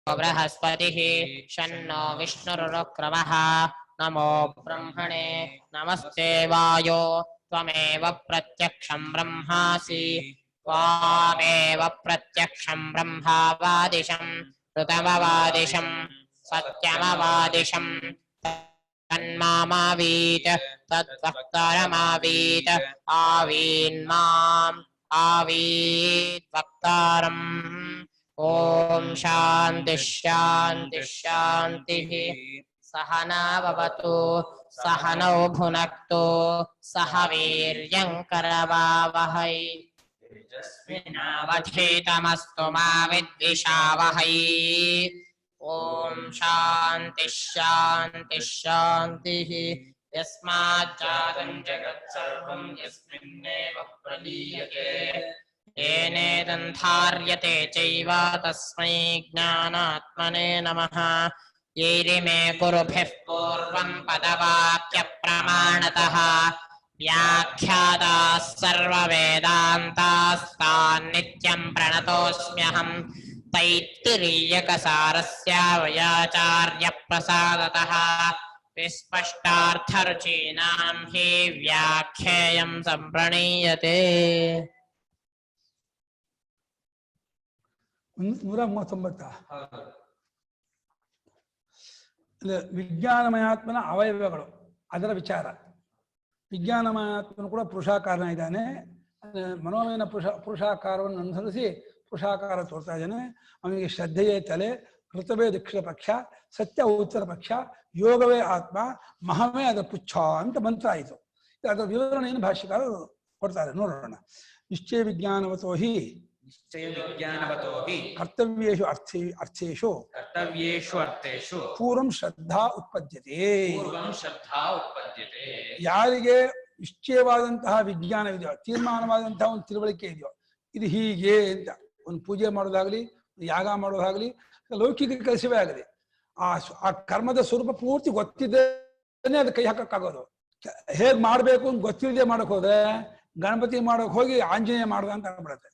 बृहस्पतिः शन्नो विष्णुरुक्रमः नमो ब्रह्मणे नमस्ते वायो त्वमेव प्रत्यक्षं ब्रह्मासि त्वामेव प्रत्यक्षं ब्रह्मावादिशं ऋतमवादिशं सत्यमवादिशं तन्मामावीत तद्वक्तारमावीत आवीन्माम् आवीत् वक्तारम् ओम शांति शांति शांति सहना भवतु सहनौ भुनक्तु सह वीर्यं करवावहै तेजस्विनावधीतमस्तु मा विद्विषावहै ओम शांति शांति शांति यस्माज्जातं जगत् सर्वं यस्मिन्नेव प्रलीयते येनेदन्धार्यते चैव तस्मै ज्ञानात्मने नमः येरिमे गुरुभिः पूर्वं पदवाक्यप्रमाणतः व्याख्याताः सर्ववेदान्तास्तान् नित्यं प्रणतोऽस्म्यहं तैत्तिरीयकसारस्य वयाचार्यप्रसादतः विस्पष्टार्थरुचीनां हि व्याख्येयं सम्प्रणीयते 139 ವಿಜ್ಞಾನಮಯಾತ್ಮನ ಅವಯವಗಳು ಅದರ ವಿಚಾರ. ವಿಜ್ಞಾನಮಯಾತ್ಮನು ಕೂಡ ಪುರುಷಾಕಾರನ ಇದ್ದಾನೆ. ಮನೋಮಯನ ಪುರುಷಾಕಾರವನ್ನು ಅನುಸರಿಸಿ ಪುರುಷಾಕಾರ ತೋರ್ತಾ ಇದ್ದಾನೆ. ಅವನಿಗೆ ಶ್ರದ್ಧೆಯೇ ತಲೆ, ಋತವೇ ದಕ್ಷಿಣ ಪಕ್ಷ, ಸತ್ಯ ಉತ್ತರ ಪಕ್ಷ, ಯೋಗವೇ ಆತ್ಮ, ಮಹವೇ ಅದರ ಪುಚ್ಛ ಅಂತ ಮಂತ್ರ ಆಯಿತು. ಅದರ ವಿವರಣೆಯನ್ನು ಭಾಷ್ಯಕಾರರು ಕೊಡ್ತಾರೆ, ನೋಡೋಣ. ನಿಶ್ಚಯ ವಿಜ್ಞಾನವತೋ ಹಿ ಕರ್ತವ್ಯೇಷು ಅರ್ಥೇಷು ಪೂರ್ವಂ ಶ್ರದ್ಧಾ ಉತ್ಪದ್ಯತೆ. ಯಾರಿಗೆ ನಿಶ್ಚಯವಾದಂತಹ ವಿಜ್ಞಾನವಿದೆಯೋ, ತೀರ್ಮಾನವಾದಂತಹ ಒಂದು ತಿಳುವಳಿಕೆ ಇದೆಯೋ, ಇದು ಹೀಗೆ ಅಂತ, ಒಂದು ಪೂಜೆ ಮಾಡೋದಾಗ್ಲಿ, ಯಾಗ ಮಾಡೋದಾಗ್ಲಿ, ಲೌಕಿಕ ಕೆಲಸವೇ ಆಗಲಿ, ಆ ಕರ್ಮದ ಸ್ವರೂಪ ಪೂರ್ತಿ ಗೊತ್ತಿದ್ದೇನೆ ಅದು ಕೈ ಹಾಕಕ್ಕಾಗೋದು. ಹೇಗ್ ಮಾಡ್ಬೇಕು ಅಂತ ಗೊತ್ತಿಲ್ಲದೆ ಮಾಡಕ್ ಹೋದ್ರೆ ಗಣಪತಿ ಮಾಡೋಕ್ ಹೋಗಿ ಆಂಜನೇಯ ಮಾಡ್ದ ಅಂತ ಆಗ್ಬಿಡತ್ತೆ.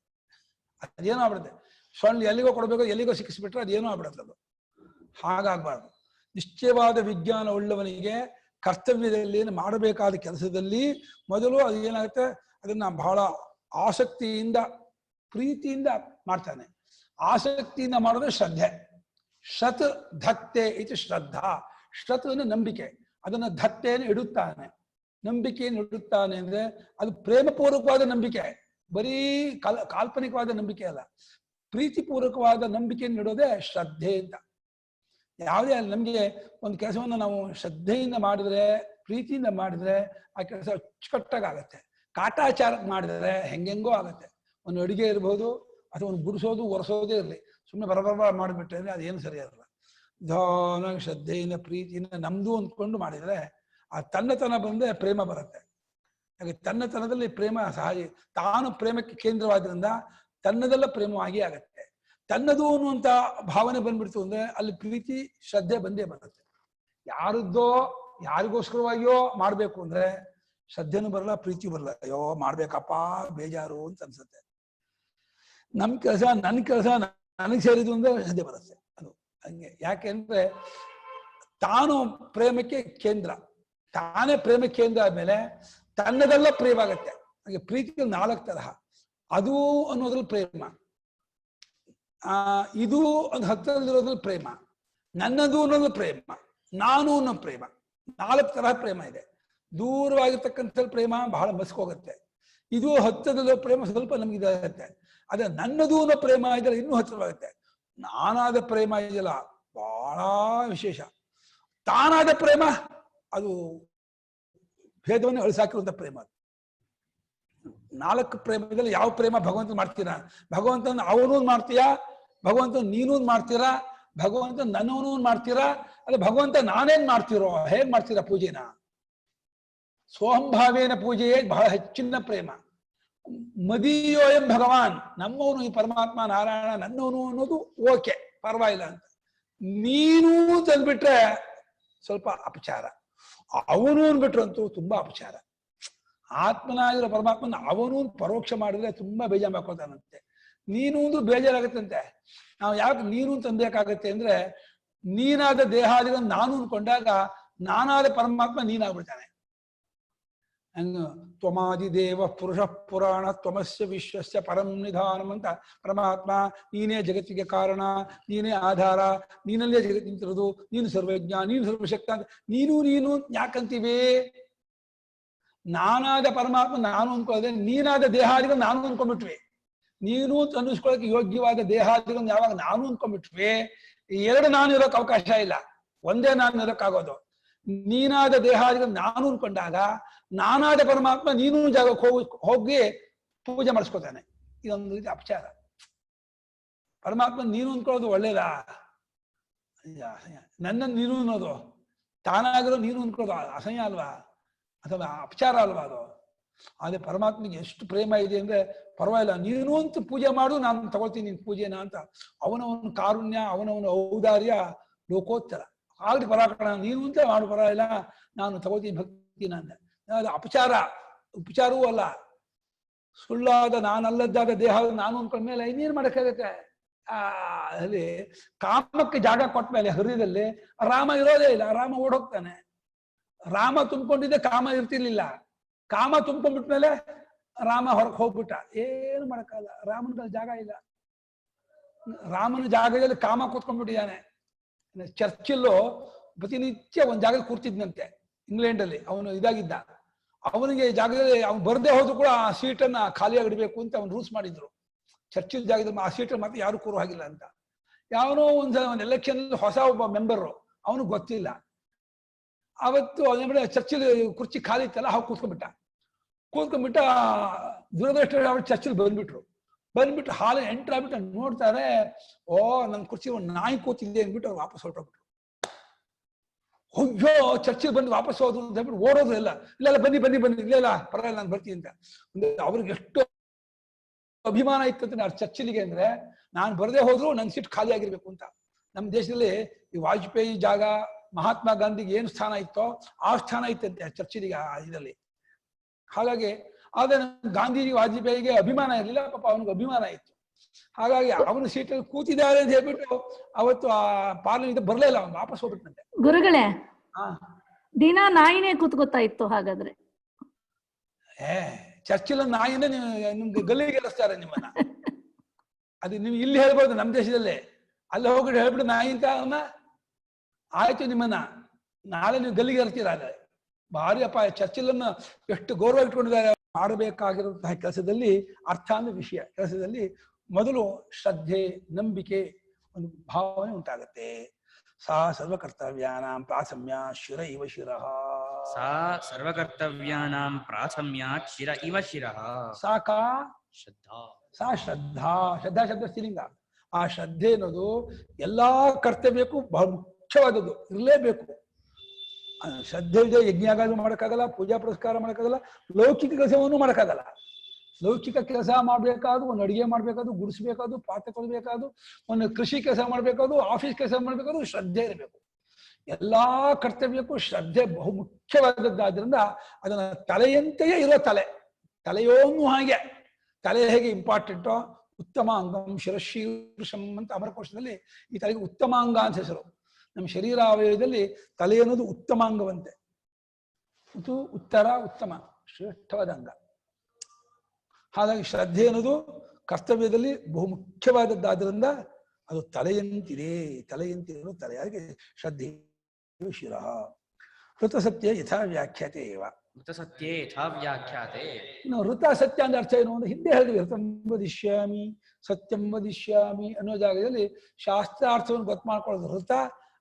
ಅದೇನೋ ಆಗ್ಬಿಡುತ್ತೆ. ಸೊಳ್ಳೆ ಎಲ್ಲಿಗೋ ಕೊಡ್ಬೇಕು, ಎಲ್ಲಿಗೋ ಸಿಕ್ಕಿಸ್ಬಿಟ್ರೆ ಅದೇನೋ ಆಗ್ಬಿಡತ್ತೆ. ಅದು ಹಾಗಾಗ್ಬಾರ್ದು. ನಿಶ್ಚಯವಾದ ವಿಜ್ಞಾನ ಉಳ್ಳವನಿಗೆ ಕರ್ತವ್ಯದಲ್ಲಿ ಮಾಡಬೇಕಾದ ಕೆಲಸದಲ್ಲಿ ಮೊದಲು ಅದು ಏನಾಗುತ್ತೆ, ಅದನ್ನ ಬಹಳ ಆಸಕ್ತಿಯಿಂದ ಪ್ರೀತಿಯಿಂದ ಮಾಡ್ತಾನೆ. ಆಸಕ್ತಿಯಿಂದ ಮಾಡೋದು ಶ್ರದ್ಧೆ. ಶ್ರತ್ ಧತ್ತೆ ಇದು ಶ್ರದ್ಧಾ. ಶ್ರತ್ ಅಂದ್ರೆ ನಂಬಿಕೆ, ಅದನ್ನ ಧತ್ತೆಯನ್ನು ಇಡುತ್ತಾನೆ, ನಂಬಿಕೆಯನ್ನು ಇಡುತ್ತಾನೆ ಅಂದ್ರೆ ಅದು ಪ್ರೇಮಪೂರ್ವಕವಾದ ನಂಬಿಕೆ, ಬರೀ ಕಾಲ್ಪನಿಕವಾದ ನಂಬಿಕೆ ಅಲ್ಲ. ಪ್ರೀತಿಪೂರ್ವಕವಾದ ನಂಬಿಕೆಯನ್ನು ಇಡೋದೇ ಶ್ರದ್ಧೆ ಅಂತ. ಯಾವುದೇ ನಮಗೆ ಒಂದು ಕೆಲಸವನ್ನು ನಾವು ಶ್ರದ್ಧೆಯಿಂದ ಮಾಡಿದ್ರೆ, ಪ್ರೀತಿಯಿಂದ ಮಾಡಿದ್ರೆ ಆ ಕೆಲಸ ಅಚ್ಚುಕಟ್ಟಾಗತ್ತೆ. ಕಾಟಾಚಾರ ಮಾಡಿದ್ರೆ ಹೆಂಗೆಂಗೋ ಆಗತ್ತೆ. ಒಂದು ಅಡುಗೆ ಇರ್ಬೋದು, ಅಥವಾ ಒಂದು ಗುಡಿಸೋದು ಒರೆಸೋದೇ ಇರಲಿ, ಸುಮ್ಮನೆ ಬರಬರ ಮಾಡಿಬಿಟ್ರೆ ಅಂದ್ರೆ ಅದೇನು ಸರಿಯಾಗಲ್ಲ. ನಿಧಾನವಾಗಿ ಶ್ರದ್ಧೆಯಿಂದ ಪ್ರೀತಿಯಿಂದ ನಮ್ದು ಅಂದ್ಕೊಂಡು ಮಾಡಿದ್ರೆ ಆ ತನ್ನತನ ಬಂದ್ರೆ ಪ್ರೇಮ ಬರುತ್ತೆ. ಹಾಗೆ ತನ್ನತನದಲ್ಲಿ ಪ್ರೇಮ ಸಹಜ. ತಾನು ಪ್ರೇಮಕ್ಕೆ ಕೇಂದ್ರವಾದ್ರಿಂದ ತನ್ನದೆಲ್ಲ ಪ್ರೇಮವಾಗಿ ಆಗತ್ತೆ. ತನ್ನದು ಅನ್ನುವಂಥ ಭಾವನೆ ಬಂದ್ಬಿಡ್ತು ಅಂದ್ರೆ ಅಲ್ಲಿ ಪ್ರೀತಿ ಶ್ರದ್ಧೆ ಬಂದೇ ಬರುತ್ತೆ. ಯಾರದ್ದೋ ಯಾರಿಗೋಸ್ಕರವಾಗಿಯೋ ಮಾಡ್ಬೇಕು ಅಂದ್ರೆ ಶ್ರದ್ಧೆನೂ ಬರಲ್ಲ, ಪ್ರೀತಿಯೂ ಬರಲ್ಲ. ಅಯ್ಯೋ ಮಾಡ್ಬೇಕಪ್ಪ ಬೇಜಾರು ಅಂತ ಅನ್ಸುತ್ತೆ. ನನ್ನ ಕೆಲಸ ನನಗೆ ಸೇರಿದು ಅಂದ್ರೆ ಶ್ರದ್ಧೆ ಬರುತ್ತೆ. ಅದು ಹಂಗೆ. ಯಾಕೆ ಅಂದ್ರೆ ತಾನು ಪ್ರೇಮಕ್ಕೆ ಕೇಂದ್ರ, ತಾನೇ ಪ್ರೇಮ ಕೇಂದ್ರ ಆದ್ಮೇಲೆ ತನ್ನದೆಲ್ಲ ಪ್ರೇಮ ಆಗತ್ತೆ. ಹಾಗೆ ಪ್ರೀತಿಯಲ್ಲಿ 4 ತರಹ. ಅದು ಅನ್ನೋದ್ರಲ್ಲಿ ಪ್ರೇಮ, ಇದು ಒಂದು ಹತ್ತಿರದಲ್ಲಿರೋದ್ರಲ್ಲಿ ಪ್ರೇಮ, ನನ್ನದು ಅನ್ನೋದ್ರಲ್ಲಿ ಪ್ರೇಮ, ನಾನು ಅನ್ನೋ ಪ್ರೇಮ. 4 ತರಹ ಪ್ರೇಮ ಇದೆ. ದೂರವಾಗಿರ್ತಕ್ಕಂಥ ಪ್ರೇಮ ಬಹಳ ಮಸ್ಕೋಗತ್ತೆ. ಇದು ಹತ್ತಿರದಲ್ಲಿರೋ ಪ್ರೇಮ ಸ್ವಲ್ಪ ನಮ್ಗೆ ಇದಾಗತ್ತೆ. ಅದೇ ನನ್ನದು ಅನ್ನೋ ಪ್ರೇಮ ಇದ್ರೆ ಇನ್ನೂ ಹತ್ತಿರವಾಗುತ್ತೆ. ನಾನಾದ ಪ್ರೇಮ ಇದೆಯಲ್ಲ ಬಹಳ ವಿಶೇಷ. ತಾನಾದ ಪ್ರೇಮ ಅದು ಭೇದವನ್ನು ಅಳಿಸಾಕಿರುವಂತ ಪ್ರೇಮ. 4 ಪ್ರೇಮದಲ್ಲಿ ಯಾವ ಪ್ರೇಮ ಭಗವಂತ ಮಾಡ್ತೀರಾ? ಭಗವಂತನ ಅವನೂ ಮಾಡ್ತೀಯಾ, ಭಗವಂತ ನೀನೂ ಮಾಡ್ತೀರಾ, ಭಗವಂತ ನನ್ನವನೂ ಮಾಡ್ತೀರಾ, ಅಲ್ಲ ಭಗವಂತ ನಾನೇನ್ ಮಾಡ್ತಿರೋ, ಹೇಗ್ ಮಾಡ್ತೀರಾ ಪೂಜೆನ? ಸ್ವಹಂಭಾವೇನ ಪೂಜೆಯೇ ಬಹಳ ಹೆಚ್ಚಿನ ಪ್ರೇಮ. ಮದೀಯೋಯಂ ಭಗವಾನ್, ನಮ್ಮವನು ಈ ಪರಮಾತ್ಮ ನಾರಾಯಣ ನನ್ನವನು ಅನ್ನೋದು ಓಕೆ, ಪರವಾಗಿಲ್ಲ ಅಂತ. ನೀನು ತಂದ್ಬಿಟ್ರೆ ಸ್ವಲ್ಪ ಅಪಚಾರ, ಅವನು ಅಂದ್ಬಿಟ್ರು ಅಂತೂ ತುಂಬಾ ಅಪಚಾರ. ಆತ್ಮನಾಗಿರೋ ಪರಮಾತ್ಮನ ಅವನು ಪರೋಕ್ಷ ಮಾಡಿದ್ರೆ ತುಂಬಾ ಬೇಜಾರು ಮಾಡ್ಕೊತಾನಂತೆ. ನೀನು ಅಂದ್ರೆ ಬೇಜಾರಾಗತ್ತಂತೆ. ನಾವು ಯಾಕೆ ನೀನು ಅಂತ ಅನ್ಬೇಕಾಗತ್ತೆ ಅಂದ್ರೆ, ನೀನಾದ ದೇಹಾದಿಗಳನ್ನು ನಾನು ಅನ್ಕೊಂಡಾಗ ನಾನಾದ ಪರಮಾತ್ಮ ನೀನಾಗ್ಬಿಡ್ತಾನೆ. ತ್ವಮಾದಿ ದೇವ ಪುರುಷ ಪುರಾಣ ತ್ವಮಸ್ಯ ವಿಶ್ವಸ್ಯ ಪರಂ ನಿಧಾನಂ ಅಂತ ಪರಮಾತ್ಮ ನೀನೇ ಜಗತ್ತಿಗೆ ಕಾರಣ, ನೀನೇ ಆಧಾರ, ನೀನಲ್ಲೇ ಜಗತ್ತು ನಿಂತಿರೋದು, ನೀನು ಸರ್ವಜ್ಞ, ನೀನು ಸರ್ವಶಕ್ತ ಅಂತ ನೀನು ನೀನು ಯಾಕಂತೀವಿ? ನಾನಾದ ಪರಮಾತ್ಮ ನಾನು ಅನ್ಕೊಳ್ಳದೆ ನೀನಾದ ದೇಹಾದಿಗಳು ನಾನು ಅನ್ಕೊಂಡ್ಬಿಟ್ವಿ. ನೀನು ಅಂತ ಅನ್ನಿಸ್ಕೊಳ್ಳೋಕೆ ಯೋಗ್ಯವಾದ ದೇಹಾದಿಗಳನ್ನು ಯಾವಾಗ ನಾನು ಅನ್ಕೊಂಡ್ಬಿಟ್ವಿ, ಎರಡು ನಾನು ಇರೋಕೆ ಅವಕಾಶ ಇಲ್ಲ, ಒಂದೇ ನಾನು ಇರೋಕ್ಕಾಗೋದು. ನೀನಾದ ದೇಹಾದಿಗಳು ನಾನು ಅನ್ಕೊಂಡಾಗ ನಾನಾದ ಪರಮಾತ್ಮ ನೀನು ಜಾಗಕ್ಕೆ ಹೋಗಿ ಪೂಜೆ ಮಾಡಿಸ್ಕೊತಾನೆ. ಇದೊಂದು ರೀತಿ ಅಪಚಾರ. ಪರಮಾತ್ಮ ನೀನು ಅನ್ಕೊಳ್ಳೋದು ಒಳ್ಳೇದಾ? ನನ್ನನ್ನು ನೀನು ಅನ್ನೋದು, ತಾನಾಗಿರೋ ನೀನು ಅನ್ಕೊಳ್ಳೋದು ಅಸಹ್ಯ ಅಲ್ವಾ? ಅಥವಾ ಅಪಚಾರ ಅಲ್ವಾ ಅದು? ಆದ್ರೆ ಪರಮಾತ್ಮಗೆ ಎಷ್ಟು ಪ್ರೇಮ ಇದೆ ಅಂದ್ರೆ, ಪರವಾಗಿಲ್ಲ ನೀನು ಅಂತ ಪೂಜೆ ಮಾಡು, ನಾನು ತಗೊಳ್ತೀನಿ ನಿನ್ ಪೂಜೆನ ಅಂತ. ಅವನವನ ಕಾರುಣ್ಯ, ಅವನವನ ಔದಾರ್ಯ ಲೋಕೋತ್ತರ. ಆಗ್ಲಿ ಪರಾಕರಣ, ನೀನು ಅಂತ ಮಾಡು, ಪರವಾಗಿಲ್ಲ, ನಾನು ತಗೋತೀನಿ ಭಕ್ತಿನ ಅಂತ. ಅದು ಅಪಚಾರ, ಉಪಚಾರವೂ ಅಲ್ಲ. ಸುಳ್ಳಾದ ನಾನಲ್ಲದ್ದಾದ ದೇಹ ನಾನು ಅನ್ಕೊಂಡ್ಮೇಲೆ ಇನ್ನೇನು ಮಾಡಕ್ಕಾಗತ್ತೆ? ಅಲ್ಲಿ ಕಾಮಕ್ಕೆ ಜಾಗ ಕೊಟ್ಟ ಮೇಲೆ ಹೃದಯದಲ್ಲಿ ರಾಮ ಇರೋದೇ ಇಲ್ಲ, ರಾಮ ಓಡೋಗ್ತಾನೆ. ರಾಮ ತುಂಬಿಕೊಂಡಿದ್ದೆ ಕಾಮ ಇರ್ತಿರ್ಲಿಲ್ಲ, ಕಾಮ ತುಂಬ್ಕೊಂಡ್ಬಿಟ್ಮೇಲೆ ರಾಮ ಹೊರಗೆ ಹೋಗ್ಬಿಟ್ಟ. ಏನು ಮಾಡಕ್ಕಾಗಲ್ಲ, ರಾಮನ ಜಾಗ ಇಲ್ಲ. ರಾಮನ ಜಾಗದಲ್ಲಿ ಕಾಮ ಕೂತ್ಕೊಂಡ್ಬಿಟ್ಟಿದ್ದಾನೆ. ಚರ್ಚಿಲ್ಲೂ ಪ್ರತಿನಿತ್ಯ ಒಂದ್ ಜಾಗದಲ್ಲಿ ಕೂರ್ತಿದ್ನಂತೆ ಇಂಗ್ಲೆಂಡ್ ಅಲ್ಲಿ. ಅವನು ಇದಾಗಿದ್ದ, ಅವನಿಗೆ ಜಾಗದಲ್ಲಿ ಅವನು ಬರದೇ ಹೋದ್ರು ಕೂಡ ಆ ಸೀಟನ್ನ ಖಾಲಿಯಾಗಿಡ್ಬೇಕು ಅಂತ ಅವ್ನು ರೂಲ್ಸ್ ಮಾಡಿದ್ರು. ಚರ್ಚಿಲ್ ಜಾಗದಲ್ಲಿ ಆ ಸೀಟಲ್ಲಿ ಮತ್ತೆ ಯಾರು ಕೂರೋ ಹಾಗಿಲ್ಲ ಅಂತ. ಯಾವನೋ ಒಂದು ಎಲೆಕ್ಷನ್ ಹೊಸ ಒಬ್ಬ ಮೆಂಬರು, ಅವನು ಗೊತ್ತಿಲ್ಲ. ಅವತ್ತು ಚರ್ಚಿಲ್ ಕುರ್ಚಿ ಖಾಲಿ ಇತ್ತಲ್ಲ, ಅವಾಗ ಕೂತ್ಕೊಂಡ್ಬಿಟ್ಟ. ದುರದೃಷ್ಟ ಅವ್ರು ಚರ್ಚಿಲ್ ಬಂದ್ಬಿಟ್ಟು ಹಾಲು ಎಂಟ್ರ್ ಆಗ್ಬಿಟ್ಟು ನೋಡ್ತಾರೆ, ಓ ನನ್ನ ಕುರ್ಚಿ ಒಂದು ನಾಯಿ ಕೂತಿದ್ದೆ ಅಂದ್ಬಿಟ್ಟು ಅವ್ರು ವಾಪಸ್ ಹೊರಟೋಗ್ಬಿಟ್ರು. ಅಯ್ಯೋ ಚರ್ಚಿಲ್ ಬಂದು ವಾಪಸ್ ಹೋದ್ರು ಅಂತ ಹೇಳ್ಬಿಟ್ಟು ಓಡೋದು ಎಲ್ಲ. ಇಲ್ಲ ಬನ್ನಿ ಇಲ್ಲ ಪರವಾಗಿಲ್ಲ ನಾನು ಬರ್ತೀನಿ ಅಂತ. ಅವ್ರಿಗೆ ಎಷ್ಟು ಅಭಿಮಾನ ಇತ್ತಂತ ಚರ್ಚಿಲಿಗೆ ಅಂದ್ರೆ, ನಾನು ಬರದೇ ಹೋದ್ರು ನನ್ನ ಸೀಟ್ ಖಾಲಿ ಆಗಿರ್ಬೇಕು ಅಂತ. ನಮ್ಮ ದೇಶದಲ್ಲಿ ಈ ವಾಜಪೇಯಿ ಜಾಗ, ಮಹಾತ್ಮ ಗಾಂಧಿಗೆ ಏನು ಸ್ಥಾನ ಇತ್ತೋ ಆ ಸ್ಥಾನ ಇತ್ತಂತೆ ಚರ್ಚಿಲಿಗೆ ಇದರಲ್ಲಿ. ಹಾಗಾಗಿ ಆದ್ರೆ ಗಾಂಧೀಜಿ ವಾಜಪೇಯಿಗೆ ಅಭಿಮಾನ ಇರಲಿಲ್ಲ, ಪಾಪ ಅವನಿಗೆ ಅಭಿಮಾನ ಇತ್ತು. ಹಾಗಾಗಿ ಅವನು ಸೀಟಲ್ಲಿ ಕೂತಿದ್ದಾರೆ ಅಂತ ಹೇಳ್ಬಿಟ್ಟು ಅವತ್ತು ಆ ಪಾರ್ಲಿಮೆಂಟ್ ಬರಲೇ ಇಲ್ಲ, ಅವನು ವಾಪಸ್ ಹೋಗ್ಬಿಟ್ಟಂತೆ. ಗುರುಗಳೇ, ದಿನ ನಾಯಿನೇ ಕೂತ್ಕೋತಾ ಇತ್ತು ಹಾಗಾದ್ರೆ? ಚರ್ಚಿಲ್ ನಾಯಿನೇ ನಿಮ್ಗೆ ಗಲ್ಲಿಗೆ ಗೆಲ್ಲಿಸ್ತಾರೆ ನಿಮ್ಮನ್ನ. ಅದು ನೀವು ಇಲ್ಲಿ ಹೇಳ್ಬೋದು ನಮ್ಮ ದೇಶದಲ್ಲೇ, ಅಲ್ಲಿ ಹೋಗ್ಬಿಟ್ಟು ಹೇಳ್ಬಿಟ್ಟು ನಾಯಿ ಅಂತ ಅವನ್ನ ಆಯ್ತು ನಿಮ್ಮನ್ನ ನಾಳೆ ನೀವು ಗಲ್ಲಿಗೆ ಇರ್ತೀರ. ಅದೇ ಭಾರಿ ಅಪಾಯ. ಚರ್ಚಿಲನ್ನು ಎಷ್ಟು ಗೌರವ ಇಟ್ಕೊಂಡಿದ್ದಾರೆ. ಮಾಡಬೇಕಾಗಿರುವಂತಹ ಕೆಲಸದಲ್ಲಿ ಅರ್ಥ ಅಂದ್ರೆ ವಿಷಯ, ಕೆಲಸದಲ್ಲಿ ಮೊದಲು ಶ್ರದ್ಧೆ, ನಂಬಿಕೆ, ಒಂದು ಭಾವನೆ ಉಂಟಾಗತ್ತೆ. ಸಾ ಸರ್ವಕರ್ತವ್ಯಾನಾಂ ಪ್ರಾಥಮ್ಯ ಶಿರ ಇವ ಶಿರಃ. ಸಾ ಸರ್ವಕರ್ತವ್ಯಾನಾಂ ಪ್ರಾಥಮ್ಯ ಶಿರ ಇವ ಶಿರಃ. ಸಾಕಾ ಶ್ರದ್ಧಾ. ಸಾ ಶ್ರದ್ಧಾ. ಶ್ರದ್ಧಾ ಶಬ್ದ ಸ್ತ್ರೀಲಿಂಗ. ಆ ಶ್ರದ್ಧೆ ಅನ್ನೋದು ಎಲ್ಲಾ ಕರ್ತವ್ಯಕ್ಕೂ ಬಹಳ ಮುಖ್ಯವಾದದ್ದು, ಇರಲೇಬೇಕು. ಶ್ರದ್ಧೆ ಇದೆ, ಯಜ್ಞಾಗಾದ ಮಾಡೋಕ್ಕಾಗಲ್ಲ, ಪೂಜಾ ಪುರಸ್ಕಾರ ಮಾಡೋಕ್ಕಾಗಲ್ಲ, ಲೌಕಿಕ ಕೆಲಸವನ್ನು ಮಾಡೋಕ್ಕಾಗಲ್ಲ. ಲೌಕಿಕ ಕೆಲಸ ಮಾಡ್ಬೇಕಾದ್ರು, ಒಂದು ಅಡಿಗೆ ಮಾಡ್ಬೇಕಾದ್ರು, ಗುಡಿಸ್ಬೇಕಾದ್ರು, ಪಾತ್ರೆ ಕೊಡಬೇಕಾದ್ರು, ಒಂದು ಕೃಷಿ ಕೆಲಸ ಮಾಡ್ಬೇಕಾದ್ರು, ಆಫೀಸ್ ಕೆಲಸ ಮಾಡ್ಬೇಕಾದ್ರು ಶ್ರದ್ಧೆ ಇರಬೇಕು. ಎಲ್ಲಾ ಕರ್ತವ್ಯಕ್ಕೂ ಶ್ರದ್ಧೆ ಬಹು ಮುಖ್ಯವಾದದ್ದಾದ್ರಿಂದ ಅದನ್ನ ತಲೆಯಂತೆಯೇ ಇರೋ ತಲೆಯೋನು ಹಾಗೆ ತಲೆ ಹೇಗೆ ಇಂಪಾರ್ಟೆಂಟೋ, ಉತ್ತಮ ಅಂಗಂ ಶಿರಶೀರ್ಷಂ ಅಂತ ಅಮರಕೋಶದಲ್ಲಿ ಈ ತಲೆಗೆ ಉತ್ತಮಾಂಗ ಅಂತ ಹೆಸರು. ನಮ್ಮ ಶರೀರಾವಯವದಲ್ಲಿ ತಲೆ ಅನ್ನೋದು ಉತ್ತಮಾಂಗವಂತೆ. ಇದು ಉತ್ತಮ ಶ್ರೇಷ್ಠವಾದ ಅಂಗ. ಹಾಗಾಗಿ ಶ್ರದ್ಧೆ ಅನ್ನೋದು ಕರ್ತವ್ಯದಲ್ಲಿ ಬಹು ಮುಖ್ಯವಾದದ್ದಾದ್ರಿಂದ ಅದು ತಲೆಯಂತಿರೋ ತಲೆ. ಹಾಗೆ ಶ್ರದ್ಧೆ ಶಿರ. ಋತಸತ್ಯ ಯಥಾ ವ್ಯಾಖ್ಯಾತೆ ಇವ. ಋತಸತ್ಯೇ ಯಥಾ ವ್ಯಾಖ್ಯಾತೆ. ಇನ್ನು ಋತ ಸತ್ಯ ಅಂದ್ರೆ ಅರ್ಥ ಏನು ಅಂದ್ರೆ ಹಿಂದೆ ಹೇಳಿದ್ವಿ. ಋತಂ ವದಿಷ್ಯಾಮಿ ಸತ್ಯಂ ವದಿಷ್ಯಾಮಿ ಅನ್ನೋ ಜಾಗದಲ್ಲಿ ಶಾಸ್ತ್ರಾರ್ಥವನ್ನು ಗೊತ್ತು ಮಾಡ್ಕೊಳ್ಳೋದು ಋತ,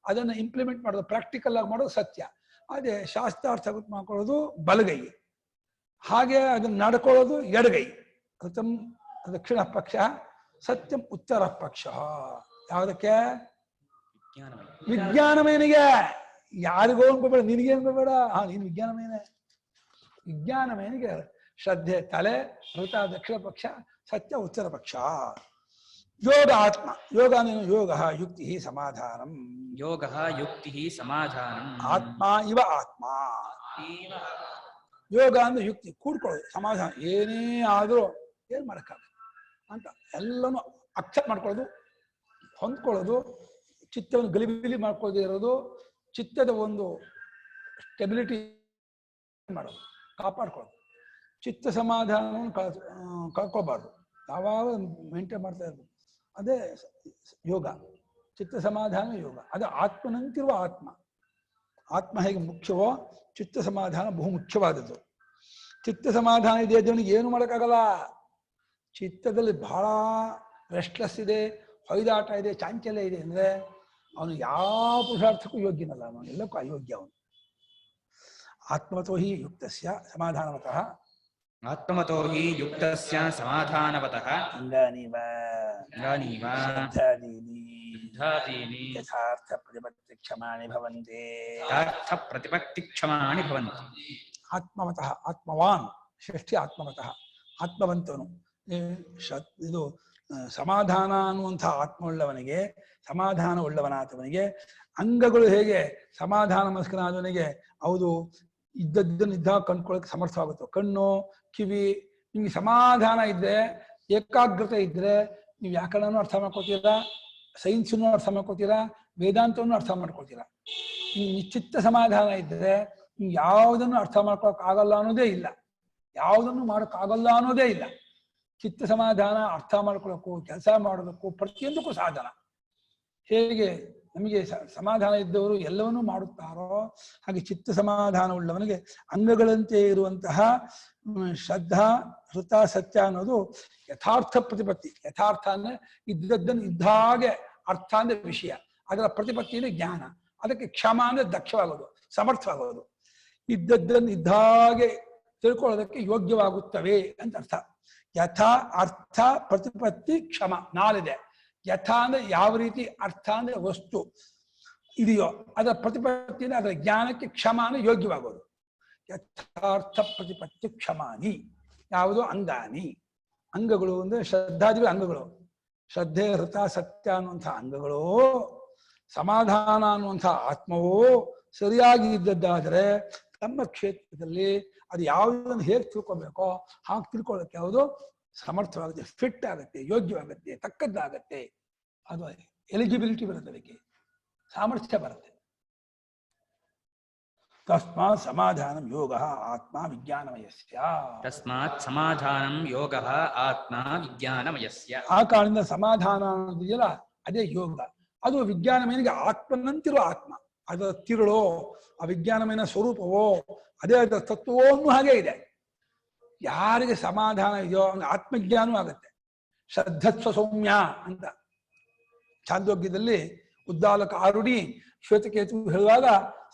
ಅದನ್ನು ಇಂಪ್ಲಿಮೆಂಟ್ ಮಾಡೋದು, ಪ್ರಾಕ್ಟಿಕಲ್ ಆಗಿ ಮಾಡೋದು ಸತ್ಯ. ಅದೇ ಶಾಸ್ತ್ರಾರ್ಥ ಗೊತ್ತು ಮಾಡ್ಕೊಳ್ಳೋದು ಬಲಗೈ, ಹಾಗೆ ಅದನ್ನು ನಡ್ಕೊಳ್ಳೋದು ಎಡಗೈ. ಋತಂ ದಕ್ಷಿಣ ಪಕ್ಷ, ಸತ್ಯಂ ಉತ್ತರ ಪಕ್ಷ. ಯಾವುದಕ್ಕೆ? ವಿಜ್ಞಾನಮಯನಿಗೆ. ಯಾರಿಗೋ ಅನ್ಕೋಬೇಡ, ನಿನಗೆ ಅನ್ಕೋಬೇಡ. ನೀನು ವಿಜ್ಞಾನಮಯನಿಗೆ ಶ್ರದ್ಧೆ ತಲೆ, ಋತ ದಕ್ಷಿಣ ಪಕ್ಷ, ಸತ್ಯ ಉತ್ತರ ಪಕ್ಷ. ಯೋಗ ಆತ್ಮ. ಯೋಗ ಯೋಗ ಯುಕ್ತಿ ಸಮಾಧಾನಂ. ಯೋಗ ಯುಕ್ತಿ ಸಮಾಧಾನಂ. ಆತ್ಮ ಇವ ಆತ್ಮ. ಯೋಗ ಅಂದ್ರೆ ಯುಕ್ತಿ, ಕೂಡ್ಕೊಳ್ಳೋದು, ಸಮಾಧಾನ. ಏನೇ ಆದ್ರೂ ಏನ್ ಮಾಡಕ್ಕಾಗ. ಅಂತ ಎಲ್ಲನೂ ಅಕ್ಸೆಪ್ಟ್ ಮಾಡ್ಕೊಳ್ಳೋದು, ಹೊಂದ್ಕೊಳ್ಳೋದು, ಚಿತ್ತವನ್ನು ಗಲಿಬಿಲಿ ಮಾಡ್ಕೊಳ್ಳದೆ ಇರೋದು, ಚಿತ್ತದ ಒಂದು ಸ್ಟೆಬಿಲಿಟಿ ಮಾಡೋದು, ಕಾಪಾಡ್ಕೊಳ್ಳೋದು. ಚಿತ್ತ ಸಮಾಧಾನವನ್ನು ಕಳ್ಕೊಬಾರ್ದು, ಯಾವಾಗ ಮೇಂಟೈನ್ ಮಾಡ್ತಾ ಇರೋದು. ಅದೇ ಯೋಗ, ಚಿತ್ತ ಸಮಾಧಾನ ಯೋಗ. ಅದು ಆತ್ಮನಂತಿರುವ ಆತ್ಮ. ಆತ್ಮ ಹೇಗೆ ಮುಖ್ಯವೋ ಚಿತ್ತ ಸಮಾಧಾನ ಬಹು ಮುಖ್ಯವಾದದ್ದು. ಚಿತ್ತ ಸಮಾಧಾನ ಇದೆ ಅದವನಿಗೆ ಏನು ಮಾಡೋಕ್ಕಾಗಲ್ಲ. ಚಿತ್ತದಲ್ಲಿ ಬಹಳ ರೆಸ್ಟ್ಲೆಸ್ ಇದೆ, ಹೊಯ್ದಾಟ ಇದೆ, ಚಾಂಚಲ್ಯ ಇದೆ ಅಂದರೆ ಅವನು ಯಾವ ಪುರುಷಾರ್ಥಕ್ಕೂ ಯೋಗ್ಯನಲ್ಲ, ಅವನು ಎಲ್ಲಕ್ಕೂ ಅಯೋಗ್ಯ. ಅವನು ಆತ್ಮತೋ ಹಿ ಯುಕ್ತಸ್ಯ ಸಮಾಧಾನವತಃ ಆತ್ಮತೋ ಹಿ ಯುಕ್ತಸ್ಯ ಸಮಾಧಾನವತಃ ಅಂಗಾನೀವ ಅಂಗಾನೀವ ಶ್ರದ್ಧಾದೀನಿ ಯುದ್ಧಾದೀನಿ ಯಥಾರ್ಥ ಪ್ರತಿಪತ್ತಿ ಕ್ಷಮಾಣಿ ಭವಂತೆ. ಯಥಾರ್ಥ ಪ್ರತಿಪತ್ತಿ ಕ್ಷಮಾಣಿ ಭವಂತಿ. ಆತ್ಮವತಃ ಆತ್ಮವಾನ್, ಷಷ್ಠಿ ಆತ್ಮವತಃ ಆತ್ಮವಂತನು. ಇದು ಸಮಾಧಾನ ಅನ್ನುವಂತಹ ಆತ್ಮವುಳ್ಳವನಿಗೆ, ಸಮಾಧಾನ ಉಳ್ಳವನಾದವನಿಗೆ ಅಂಗಗಳು ಹೇಗೆ ಸಮಾಧಾನ ಮನಸ್ಕನಾದವನಿಗೆ ಹೌದು ಇದ್ದದ್ದನ್ನು ಇದ್ದಾಗ ಕಂಡ್ಕೊಳ್ಳೋಕೆ ಸಮರ್ಥವಾಗುತ್ತೆ. ಕಣ್ಣು, ಕಿವಿ, ನಿಮ್ಗೆ ಸಮಾಧಾನ ಇದ್ದರೆ, ಏಕಾಗ್ರತೆ ಇದ್ದರೆ ನೀವು ವ್ಯಾಕರಣನೂ ಅರ್ಥ ಮಾಡ್ಕೊತೀರಾ, ಸೈನ್ಸನ್ನು ಅರ್ಥ ಮಾಡ್ಕೊತೀರಾ, ವೇದಾಂತವನ್ನು ಅರ್ಥ ಮಾಡ್ಕೊತೀರಾ. ನಿಮ್ಗೆ ನಿಶ್ಚಿತ್ತ ಸಮಾಧಾನ ಇದ್ದರೆ ನೀವು ಯಾವುದನ್ನು ಅರ್ಥ ಮಾಡ್ಕೊಳಕ್ಕಾಗಲ್ಲ ಅನ್ನೋದೇ ಇಲ್ಲ, ಯಾವುದನ್ನು ಮಾಡೋಕ್ಕಾಗಲ್ಲ ಅನ್ನೋದೇ ಇಲ್ಲ. ಚಿತ್ತ ಸಮಾಧಾನ ಅರ್ಥ ಮಾಡ್ಕೊಳ್ಳೋಕ್ಕೂ, ಕೆಲಸ ಮಾಡೋದಕ್ಕೂ, ಪ್ರತಿಯೊಂದಕ್ಕೂ ಸಾಧನ. ಹೇಗೆ ನಮಗೆ ಸಮಾಧಾನ ಇದ್ದವರು ಎಲ್ಲವನ್ನೂ ಮಾಡುತ್ತಾರೋ ಹಾಗೆ ಚಿತ್ತ ಸಮಾಧಾನ ಉಳ್ಳವನಿಗೆ ಅಂಗಗಳಂತೆ ಇರುವಂತಹ ಶ್ರದ್ಧಾ, ಋತ, ಸತ್ಯ ಅನ್ನೋದು ಯಥಾರ್ಥ ಪ್ರತಿಪತ್ತಿ. ಯಥಾರ್ಥ ಅಂದ್ರೆ ಇದ್ದದ್ದನ್ನು ಇದ್ದ ಹಾಗೆ, ಅರ್ಥ ಅಂದ್ರೆ ವಿಷಯ, ಅದರ ಪ್ರತಿಪತ್ತಿ ಅಂದ್ರೆ ಜ್ಞಾನ, ಅದಕ್ಕೆ ಕ್ಷಮ ಅಂದ್ರೆ ದಕ್ಷವಾಗೋದು, ಸಮರ್ಥವಾಗೋದು. ಇದ್ದದ್ದನ್ನು ಇದ್ದ ಹಾಗೆ ತಿಳ್ಕೊಳ್ಳೋದಕ್ಕೆ ಯೋಗ್ಯವಾಗುತ್ತವೆ ಅಂತ ಅರ್ಥ. ಯಥಾ ಅರ್ಥ ಪ್ರತಿಪತ್ತಿ ಕ್ಷಮ ನಾಲಿದೆ. ಯಥಾ ಅಂದ್ರೆ ಯಾವ ರೀತಿ, ಅರ್ಥ ಅಂದ್ರೆ ವಸ್ತು ಇದೆಯೋ ಅದರ ಪ್ರತಿಪತ್ತಿ ಅಂದ್ರೆ ಅದರ ಜ್ಞಾನಕ್ಕೆ, ಕ್ಷಮ ಅಂದ್ರೆ ಯೋಗ್ಯವಾಗೋದು. ಯಥಾರ್ಥ ಪ್ರತಿಪತ್ತಿ ಕ್ಷಮಾನಿ ಯಾವುದು ಅಂಗಾನಿ. ಅಂಗಗಳು ಅಂದ್ರೆ ಶ್ರದ್ಧಾದಿಗಳ ಅಂಗಗಳು. ಶ್ರದ್ಧೆ, ಹೃತ, ಸತ್ಯ ಅನ್ನುವಂತಹ ಅಂಗಗಳು, ಸಮಾಧಾನ ಅನ್ನುವಂತಹ ಆತ್ಮವು ಸರಿಯಾಗಿ ಇದ್ದದ್ದಾದರೆ ತಮ್ಮ ಕ್ಷೇತ್ರದಲ್ಲಿ ಅದು ಯಾವುದನ್ನು ಹೇಗೆ ತಿಳ್ಕೊಬೇಕೋ ಹಾಗೆ ತಿಳ್ಕೊಳ್ಳೋಕೆ ಯಾವುದು ಸಮರ್ಥವಾಗುತ್ತೆ, ಫಿಟ್ ಆಗುತ್ತೆ, ಯೋಗ್ಯವಾಗುತ್ತೆ, ತಕ್ಕದ್ದಾಗತ್ತೆ. ಅದು ಎಲಿಜಿಬಿಲಿಟಿ ಬರುತ್ತೆ, ಅದಕ್ಕೆ ಸಾಮರ್ಥ್ಯ ಬರುತ್ತೆ. ತಸ್ಮಾತ್ ಸಮಾಧಾನಂ ಯೋಗ ಆತ್ಮ ವಿಜ್ಞಾನಮಯಸ್ಯ. ತಸ್ಮಾತ್ ಸಮಾಧಾನಂ ಯೋಗ ಆತ್ಮ ವಿಜ್ಞಾನಮಯಸ್ಯ. ಆ ಕಾರಣದಿಂದ ಸಮಾಧಾನ ಅನ್ನೋದಿದೆಯಲ್ಲ ಅದೇ ಯೋಗ. ಅದು ವಿಜ್ಞಾನಮಯನಿಗೆ ಆತ್ಮನಂತಿರುವ ಆತ್ಮ. ಅದರ ತಿರುಳೋ, ಆ ವಿಜ್ಞಾನಮಯನ ಸ್ವರೂಪವೋ, ಅದೇ ಅದರ ತತ್ವವೋ ಅನ್ನೂ ಹಾಗೆ ಇದೆ. ಯಾರಿಗೆ ಸಮಾಧಾನ ಇದೆಯೋ ಅವನಿಗೆ ಆತ್ಮಜ್ಞಾನವೂ ಆಗುತ್ತೆ. ಶ್ರದ್ಧತ್ವ ಸೌಮ್ಯ ಅಂತ ಛಾಂದೋಗ್ಯದಲ್ಲಿ ಉದ್ದಾಲಕ ಆರುಡಿ ಶ್ವೇತಕೇತು ಹೇಳುವಾಗ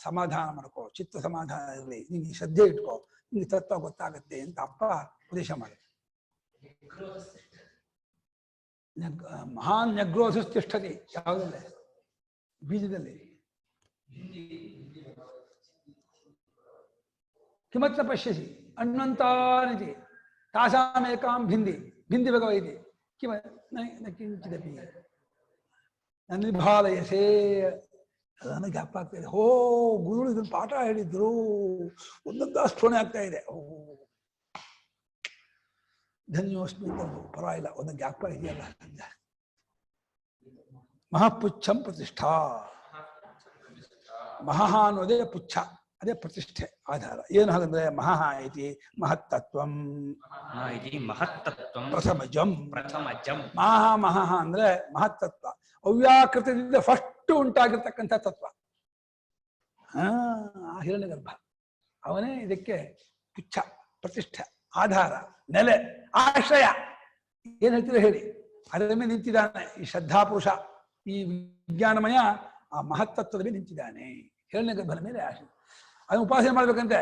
ಸಮಾಧಾನ ಮಾಡ್ಕೋ, ಚಿತ್ತ ಸಮಾಧಾನ ಇರಲಿ, ನಿಂಗೆ ಶ್ರದ್ಧೆ ಇಟ್ಕೋ, ನಿಂಗೆ ತತ್ವ ಗೊತ್ತಾಗತ್ತೆ ಅಂತ ಅಪ್ಪ ಉಪದೇಶ ಮಾಡಿ. ಮಹಾನ್ ನ್ಯಗ್ರೋಧಿಷ್ಠತೆ ಯಾವುದಲ್ಲೇ ಬೀಜದಲ್ಲಿ ಕಿಮತ್ರ ಪಶ್ಯಸಿ ಅಣ್ಣಂತಾನಿತಿ ತಾಸಾಮೇಕಾಂ ಭಿಂದಿ ಭಿಂದಿ ಭಗವೈತಿ ಕಿಮ ಕಿಂಚಿದಪಿ ನಿರ್ಭಾಲಯಸೇ. ಅದನ್ನು ಜ್ಞಾಪ ಆಗ್ತಾ ಇದೆ. ಗುರುಗಳು ಇದನ್ನು ಪಾಠ ಹೇಳಿದ್ರು, ಒಂದೊಂದು ಸ್ಫೋಣೆ ಆಗ್ತಾ ಇದೆ. ಧನ್ಯೋಸ್ಮಿ ಪರವಾಗಿಲ್ಲ, ಒಂದು ಜ್ಞಾಪ ಇದೆಯಲ್ಲ. ಮಹಾಪುಚ್ಛಂ ಪ್ರತಿಷ್ಠಾ. ಮಹಾ ಅನ್ನೋದೇ ಪುಚ್ಛ, ಅದೇ ಪ್ರತಿಷ್ಠೆ ಆಧಾರ. ಏನು ಹಾಗಂದ್ರೆ ಮಹಾ ಇತಿ ಮಹತ್ತತ್ವಂ, ಮಹತ್ತತ್ವಂ ಪ್ರಥಮಜಂ. ಪ್ರಥಮಜಂ ಮಹಾ ಅಂದ್ರೆ ಮಹತ್ತತ್ವ, ಅವ್ಯಾಕೃತದಿಂದ ಫಸ್ಟ್ ಉಂಟಾಗಿರ್ತಕ್ಕಂಥ ತತ್ವ. ಆ ಹಿರಣ್ಯಗರ್ಭ ಅವನೇ ಇದಕ್ಕೆ ಪುಚ್ಛ, ಪ್ರತಿಷ್ಠೆ, ಆಧಾರ, ನೆಲೆ, ಆಶ್ರಯ. ಏನ್ ಹೇಳ್ತೀರ ಹೇಳಿ. ಅದರ ಮೇಲೆ ನಿಂತಿದ್ದಾನೆ ಈ ಶ್ರದ್ಧಾಪುರುಷ, ಈ ವಿಜ್ಞಾನಮಯ ಆ ಮಹತ್ತತ್ವದ ಮೇಲೆ ನಿಂತಿದ್ದಾನೆ. ಹಿರಣ್ಯಗರ್ಭನ ಮೇಲೆ ಆಶ್ರಯ. ಅದನ್ನು ಉಪಾಸನೆ ಮಾಡ್ಬೇಕಂತೆ.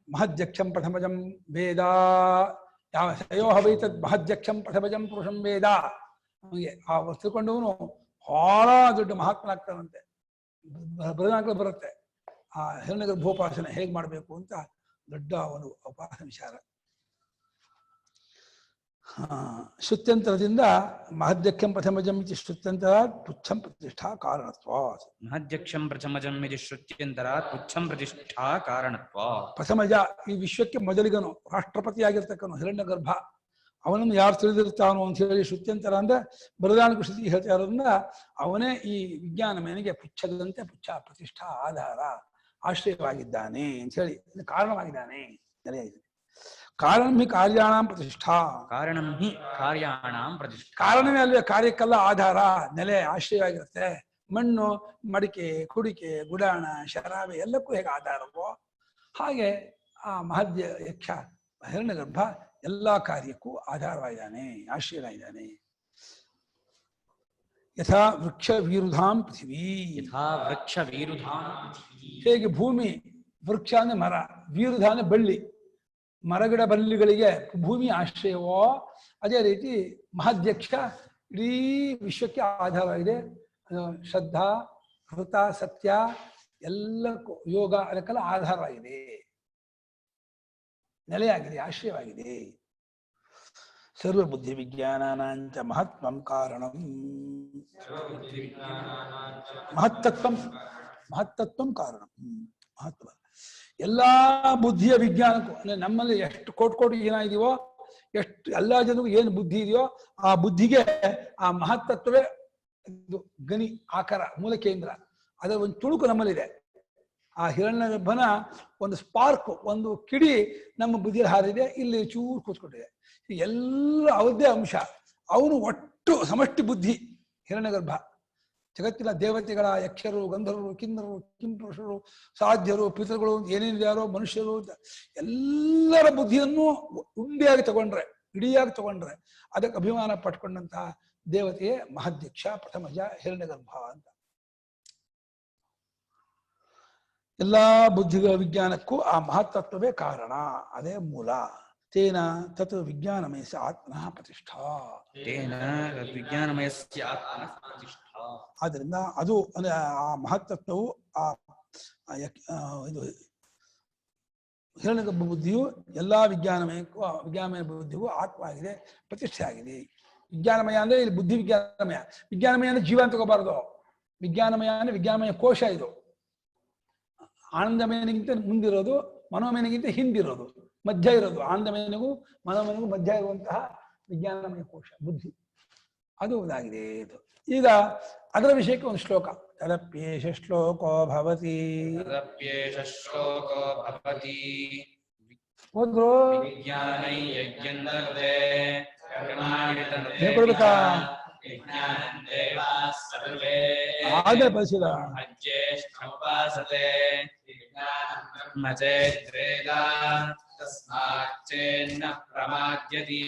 ಮಹದ್ಯಕ್ಷಂ ಪ್ರಥಮಜಂ ವೇದ, ಯಾವ ಸಯೋಹ ವೈತದ್ ಮಹದ್ಯಕ್ಷಂ ಪ್ರಥಮಜಂ ಪುರುಷಂ ವೇದ. ನಮಗೆ ಆ ತಿಳ್ಕೊಂಡವನು ಬಹಳ ದೊಡ್ಡ ಮಹಾತ್ಮನಾಗ್ತಾನಂತೆ. ಬದನಾಗ್ಲೂ ಬರುತ್ತೆ ಆ ಹಿರಣ್ಯಗರ್ಭೋಪಾಸನೆ ಹೇಗೆ ಮಾಡಬೇಕು ಅಂತ ದೊಡ್ಡ ಒಂದು ಉಪಾಸನೆ ವಿಚಾರ. ಶ್ರುತ್ಯಂತರದಿಂದ ಮಹದ್ಯಕ್ಷಂ ಪ್ರಥಮಜಂ ಇತಿ ಶ್ರುತ್ಯಂತರಾತ್ ಪುಚ್ಛಂ ಪ್ರತಿಷ್ಠಾ ಕಾರಣತ್ವಾತ್. ಮಹದ್ಯಕ್ಷಂ ಪ್ರಥಮಜಂ ಇತಿ ಶ್ರುತ್ಯಂತರಾತ್ ಪುಚ್ಛಂ ಪ್ರತಿಷ್ಠಾ ಕಾರಣತ್ವಾತ್. ಪ್ರಥಮಜ ಈ ವಿಶ್ವಕ್ಕೆ ಮೊದಲಿಗನು, ರಾಷ್ಟ್ರಪತಿಯಾಗಿರ್ತಕ್ಕನು ಹಿರಣ್ಯಗರ್ಭ. ಅವನನ್ನು ಯಾರು ತಿಳಿದಿರ್ತಾನೋ ಅಂತ ಹೇಳಿ ಶ್ರುತ್ಯಂತರ ಅಂದ್ರೆ ಬರದಾನಿಕ ಶ್ರುತಿ ಹೇಳ್ತಾ ಇರೋದ್ರಿಂದ ಅವನೇ ಈ ವಿಜ್ಞಾನಮಯನಿಗೆ ಪುಚ್ಛದಂತೆ ಪುಚ್ಛ ಪ್ರತಿಷ್ಠಾ ಆಧಾರ ಆಶ್ರಯವಾಗಿದ್ದಾನೆ ಅಂತ ಹೇಳಿ ಕಾರಣವಾಗಿದ್ದಾನೆ ನೆಲೆಯಾಗಿದೆ. ಕಾರಣಂ ಹಿ ಕಾರ್ಯಾಣಾಂ ಪ್ರತಿಷ್ಠಾ, ಕಾರಣಂ ಹಿ ಕಾರ್ಯಾಣಾಂ ಪ್ರತಿಷ್ಠಾ. ಕಾರಣವೇ ಅಲ್ವೇ ಕಾರ್ಯಕ್ಕೆಲ್ಲ ಆಧಾರ, ನೆಲೆ, ಆಶ್ರಯವಾಗಿರುತ್ತೆ. ಮಣ್ಣು, ಮಡಿಕೆ, ಕುಡಿಕೆ, ಗುಡಾಣ, ಶರಾಬೆ ಎಲ್ಲಕ್ಕೂ ಹೇಗೆ ಆಧಾರವೋ ಹಾಗೆ ಆ ಮಹದ್ಯ ಯಕ್ಷ ಹಿರಣ್ಯಗರ್ಭ ಎಲ್ಲಾ ಕಾರ್ಯಕ್ಕೂ ಆಧಾರವಾಗಿದ್ದಾನೆ, ಆಶ್ರಯನಾಗಿದ್ದಾನೆ. ಯಥಾ ವೃಕ್ಷ ವೀರುಧಾಂ ಪೃಥಿವೀ, ಯಥಾ ವೃಕ್ಷ ವೀರುಧಾಂ ಪೃಥಿವೀ. ಹೇಗೆ ಭೂಮಿ, ವೃಕ್ಷ ಅಂದ್ರೆ ಮರ, ವೀರುಧ ಅಂದ್ರೆ ಬಳ್ಳಿ, ಮರಗಿಡ ಬಳ್ಳಿಗಳಿಗೆ ಭೂಮಿ ಆಶ್ರಯವೋ ಅದೇ ರೀತಿ ಮಹಾಧ್ಯಕ್ಷ ಇಡೀ ವಿಶ್ವಕ್ಕೆ ಆಧಾರವಾಗಿದೆ. ಶ್ರದ್ಧಾ, ಹೃತ, ಸತ್ಯ ಎಲ್ಲಕ್ಕೂ, ಯೋಗ ಅದಕ್ಕೆಲ್ಲ ಆಧಾರವಾಗಿದೆ, ನೆಲೆಯಾಗಿದೆ, ಆಶ್ರಯವಾಗಿದೆ. ಸರ್ವಬುದ್ಧಿ ವಿಜ್ಞಾನಾನಾಂಚ ಮಹತ್ವಂ ಕಾರಣಂ, ಮಹತ್ತತ್ವಂ ಕಾರಣಂ, ಮಹತ್ವ ಎಲ್ಲಾ ಬುದ್ಧಿಯ ವಿಜ್ಞಾನಕ್ಕೂ. ಅಂದ್ರೆ ನಮ್ಮಲ್ಲಿ ಎಷ್ಟು ಕೋಟಿ ಏನಾಗಿದೆಯೋ, ಎಷ್ಟು ಎಲ್ಲಾ ಜನರಿಗೂ ಏನು ಬುದ್ಧಿ ಇದೆಯೋ ಆ ಬುದ್ಧಿಗೆ ಆ ಮಹತ್ತತ್ವವೇ ಗನಿ, ಆಕಾರ, ಮೂಲ ಕೇಂದ್ರ. ಅದರ ಒಂದು ತುಣುಕು ನಮ್ಮಲ್ಲಿದೆ. ಆ ಹಿರಣ್ಯಗರ್ಭನ ಒಂದು ಸ್ಪಾರ್ಕ್, ಒಂದು ಕಿಡಿ ನಮ್ಮ ಬುದ್ಧಿಯಲ್ಲಿ ಹಾರಿದೆ, ಇಲ್ಲಿ ಚೂರು ಕೂತ್ಕೊಂಡಿದೆ. ಎಲ್ಲ ಅವದ್ದೇ ಅಂಶ. ಅವನು ಒಟ್ಟು ಸಮಷ್ಟಿ ಬುದ್ಧಿ ಹಿರಣ್ಯಗರ್ಭ. ಜಗತ್ತಿನ ದೇವತೆಗಳ, ಯಕ್ಷರು, ಗಂಧರ್ವರು, ಕಿನ್ನರು, ಕಿಂಪುರುಷರು, ಸಾಧ್ಯರು, ಪಿತೃಗಳು, ಏನೇನಿದೆಯಾರೋ ಮನುಷ್ಯರು, ಎಲ್ಲರ ಬುದ್ಧಿಯನ್ನು ಉಂಡಿಯಾಗಿ ತಗೊಂಡ್ರೆ, ಇಡಿಯಾಗಿ ತಗೊಂಡ್ರೆ ಅದಕ್ಕೆ ಅಭಿಮಾನ ಪಟ್ಕೊಂಡಂತಹ ದೇವತೆಯೇ ಮಹಾಧ್ಯಕ್ಷ ಪ್ರಥಮಜ ಹಿರಣ್ಯಗರ್ಭ ಅಂತ. ಎಲ್ಲಾ ಬುದ್ಧಿಗಳ ವಿಜ್ಞಾನಕ್ಕೂ ಆ ಮಹತ್ತತ್ವವೇ ಕಾರಣ, ಅದೇ ಮೂಲ. ತೇನ ತತ್ ವಿಜ್ಞಾನಮಯಸ್ಯ ಆತ್ಮನಃ ಪ್ರತಿಷ್ಠಾ, ತೇನ ವಿಜ್ಞಾನಮಯಸ್ಯ ಆತ್ಮನಃ ಪ್ರತಿಷ್ಠಾ. ಆದ್ದರಿಂದ ಅದು ಅಂದ್ರೆ ಆ ಮಹತ್ತತ್ವವು ಆ ಇದು ಹಿರಣ್ಯಗರ್ಭ ಬುದ್ಧಿಯು ಎಲ್ಲಾ ವಿಜ್ಞಾನಮಯಕ್ಕೂ, ವಿಜ್ಞಾನಮಯ ಬುದ್ಧಿಗೂ ಆತ್ಮ ಆಗಿದೆ, ಪ್ರತಿಷ್ಠೆ ಆಗಿದೆ. ವಿಜ್ಞಾನಮಯ ಅಂದ್ರೆ ಇಲ್ಲಿ ಬುದ್ಧಿ ವಿಜ್ಞಾನಮಯ. ವಿಜ್ಞಾನಮಯ ಅಂದ್ರೆ ಜೀವ ಅಂತ ತಗೋಬಾರ್ದು. ವಿಜ್ಞಾನಮಯ ಅಂದ್ರೆ ವಿಜ್ಞಾನಮಯ ಕೋಶ. ಇದು ಆನಂದಮಯನಿಗಿಂತ ಮುಂದಿರೋದು, ಮನೋಮಯನಿಗಿಂತ ಹಿಂದಿರೋದು, ಮಧ್ಯ ಇರೋದು. ಆನಂದಮಯನಿಗೂ ಮನೋಮಯನಿಗೂ ಮಧ್ಯ ಇರುವಂತಹ ವಿಜ್ಞಾನಮಯ ಕೋಶ ಬುದ್ಧಿ, ಅದು ಇದಾಗಿದೆ. ಇದು ಈಗ ಅದರ ವಿಷಯಕ್ಕೆ ಒಂದು ಶ್ಲೋಕ. ತದಪ್ಯೇಷ ಶ್ಲೋಕೋ ಭವತಿ, ತದಪ್ಯೇಷ ಶ್ಲೋಕೋ ಭವತಿ. ಹೋದ್ರು ವಿಜ್ಞಾನೈ ಯಜ್ಞಂದತೆ ಕರ್ಮಾಣಿ ತನುತೆ ಹೇಳ್ಕೊಡ್ಬೇಕಾ? ವಿಜ್ಞಾನಂ ದೇವಾಃ ಸರ್ವೇ ಆದ್ರೆ ಪರಿಶೀಲ ಅಜ್ಯೇಷ್ಠೋಪಾಸತೆ ವಿಜ್ಞಾನಂ ಬ್ರಹ್ಮ ಚೇದ್ವೇದ ತಸ್ಮಾಚ್ಚೇನ್ನ ಪ್ರಮಾದ್ಯತಿ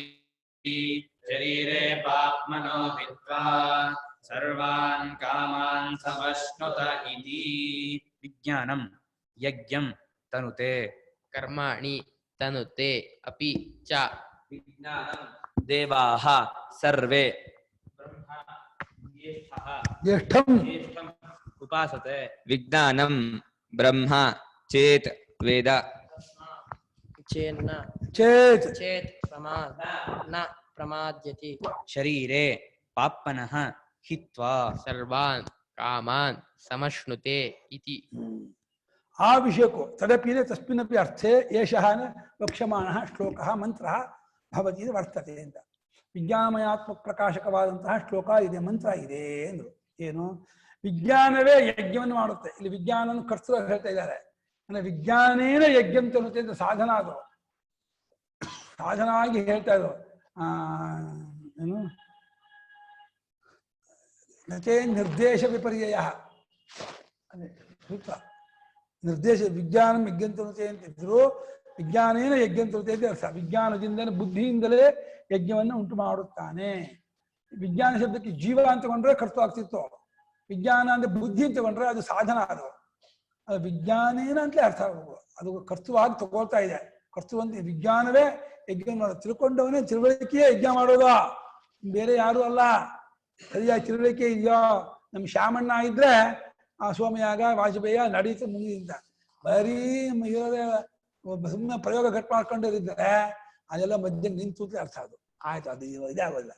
ಶರೀರೇ ಪಾಪ್ಮನೋ ವಿದ್ವಾ ಸರ್ವಾನ್ ಕಾಮಾನ್ ಸಮಶ್ನುತ ಇತಿ. ವಿಜ್ಞಾನಂ ಯಜ್ಞಂ ತನುತೆ ಕರ್ಮಾಣಿ ತನುತೆ ಅಪಿ ಚ ವಿಜ್ಞಾನಂ ದೇವಾಃ ಸರ್ವೇ ಜ್ಯೇಷ್ಠಂ ಉಪಾಸತೆ ವಿಜ್ಞಾನಂ ಬ್ರಹ್ಮ ಚೇತ್ ವೇದ ಚೇನ್ನ ಚೇತ್ ಚೇತ್ ನ ಪ್ರಮಾದ್ಯತಿ ಶರೀರೇ ಪಾಪ್ಮನಃ ಹಿತ್ವಾ ಸರ್ವಾನ್ ಕಾಮಾನ್ ಸಮಶ್ನುತೆ ಇತಿ. ಆ ವಿಷಯಕ್ಕೂ ತದಪಿ ತಸ್ಮಿನ್ನಪಿ ಅರ್ಥೇ ಏಷಃ ವಕ್ಷ್ಯಮಾಣಃ ಶ್ಲೋಕಃ ಮಂತ್ರಃ ಭವತಿ ಇದು ವರ್ತತೆ ಅಂತ. ವಿಜ್ಞಾನಮಯಾತ್ಮ ಪ್ರಕಾಶಕವಾದಂತಹ ಶ್ಲೋಕ ಇದೆ, ಮಂತ್ರ ಇದೆ ಅಂದ್ರು. ಏನು? ವಿಜ್ಞಾನವೇ ಯಜ್ಞವನ್ನು ಮಾಡುತ್ತೆ. ಇಲ್ಲಿ ವಿಜ್ಞಾನವನ್ನು ಕರ್ತೃ ಹೇಳ್ತಾ ಇದ್ದಾರೆ. ಅಂದ್ರೆ ವಿಜ್ಞಾನೇನ ಯಜ್ಞ ತನ್ನುತ್ತೆ ಅಂತ ಸಾಧನ. ಅದು ಸಾಧನ ಆಗಿ ಹೇಳ್ತಾ ಇದ್ರು. ಏನು ನಚೇ ನಿರ್ದೇಶ ವಿಪರ್ಯಯ, ಅದೇ ಸೂತ್ರ. ನಿರ್ದೇಶ ವಿಜ್ಞಾನ ಯಜ್ಞಂತರುತೆ ಅಂತಿದ್ರು. ವಿಜ್ಞಾನೇನ ಯಜ್ಞಂತರುತೆ ಅಂತ ಅರ್ಥ. ವಿಜ್ಞಾನದಿಂದಲೇ, ಬುದ್ಧಿಯಿಂದಲೇ ಯಜ್ಞವನ್ನು ಉಂಟು ಮಾಡುತ್ತಾನೆ. ವಿಜ್ಞಾನ ಶಬ್ದಕ್ಕೆ ಜೀವ ಅಂತ ತಗೊಂಡ್ರೆ ಕರ್ತೃ ಆಗ್ತಿತ್ತು. ವಿಜ್ಞಾನ ಅಂದ್ರೆ ಬುದ್ಧಿ ಅಂತ ತಗೊಂಡ್ರೆ ಅದು ಸಾಧನ. ಅದು ವಿಜ್ಞಾನೇನ ಅಂತಲೇ ಅರ್ಥ ಆಗಬೇಕು. ಅದು ಕರ್ತೃವಾಗಿ ತಗೊಳ್ತಾ ಇದೆ. ಕರ್ತೃವಂತ ವಿಜ್ಞಾನವೇ ಯಜ್ಞ ಮಾಡೋದು. ತಿಳ್ಕೊಂಡವನೇ ತಿಳುವಳಿಕೆಯೇ ಯಜ್ಞ ಮಾಡೋದು, ಬೇರೆ ಯಾರು ಅಲ್ಲ. ಸರಿಯಾಗಿ ತಿಳುವಳಿಕೆ ಇದೆಯೋ? ನಮ್ಮ ಶ್ಯಾಮಣ್ಣ ಇದ್ರೆ ಆ ಸೋಮಯಾಗ ವಾಜಪೇಯ ನಡೀತು ಮುಗಿದಿಂದ. ಬರೀ ಇರೋದೇ ಸುಮ್ಮನೆ ಪ್ರಯೋಗ ಗಟ್ ಮಾಡ್ಕೊಂಡಿದ್ರೆ ಅದೆಲ್ಲ ಮಧ್ಯ ನಿಂತು ಅರ್ಥ. ಅದು ಆಯ್ತು, ಅದು ಇದೇ ಆಗೋಲ್ಲ.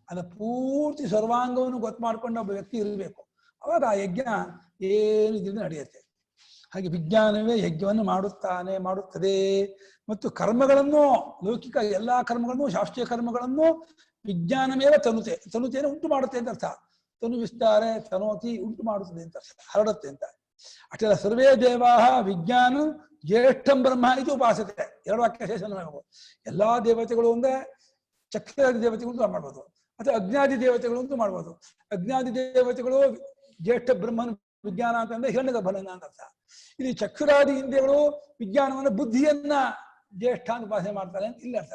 ಅದು ಪೂರ್ತಿ ಸರ್ವಾಂಗವನ್ನು ಗೊತ್ತು ಮಾಡ್ಕೊಂಡು ಒಬ್ಬ ವ್ಯಕ್ತಿ ಇರಬೇಕು. ಅವಾಗ ಆ ಯಜ್ಞ ಏನು ಇದರಿಂದ ನಡೆಯುತ್ತೆ. ಹಾಗೆ ವಿಜ್ಞಾನವೇ ಯಜ್ಞವನ್ನು ಮಾಡುತ್ತದೆ. ಮತ್ತು ಕರ್ಮಗಳನ್ನು, ಲೌಕಿಕ ಎಲ್ಲಾ ಕರ್ಮಗಳನ್ನು, ಶಾಸ್ತ್ರೀಯ ಕರ್ಮಗಳನ್ನು ವಿಜ್ಞಾನಮೇವ ತನುತೆಯನ್ನು ಉಂಟು ಮಾಡುತ್ತೆ ಅಂತ ಅರ್ಥ. ತನು ವಿಸ್ತಾರೆ ತನೋತಿ ಉಂಟು ಮಾಡುತ್ತದೆ ಅಂತ ಅರ್ಥ, ಹರಡುತ್ತೆ ಅಂತ. ಅಷ್ಟೆಲ್ಲ ಸರ್ವೇ ದೇವಾ ವಿಜ್ಞಾನ ಜ್ಯೇಷ್ಠಂ ಬ್ರಹ್ಮ ಇದು ಉಪಾಸತೆ. ಎರಡು ವಾಕ್ಯ ಶೇಷ ಮಾಡಬಹುದು. ಎಲ್ಲಾ ದೇವತೆಗಳು ಅಂದ್ರೆ ಚಕ್ರಾದಿ ದೇವತೆಗಳು ಅಂತ ಮಾಡ್ಬೋದು, ಅಥವಾ ಅಜ್ಞಾದಿ ದೇವತೆಗಳು ಅಂತ ಮಾಡ್ಬೋದು. ಅಜ್ಞಾದಿ ದೇವತೆಗಳು ಜ್ಯೇಷ್ಠ ಬ್ರಹ್ಮನ ವಿಜ್ಞಾನ ಅಂತಂದ್ರೆ ಹಿರಣ್ಯಗರ್ಭನ ಅಂತ ಅರ್ಥ. ಇಲ್ಲಿ ಚಕ್ಷುರಾದಿ ಇಂದ್ರಿಯಗಳು ವಿಜ್ಞಾನವನ್ನ ಬುದ್ಧಿಯನ್ನ ಜ್ಯೇಷ್ಠ ಅಂತ ಉಪಾಸನೆ ಮಾಡ್ತಾರೆ ಅಂತ ಇಲ್ಲ ಅರ್ಥ.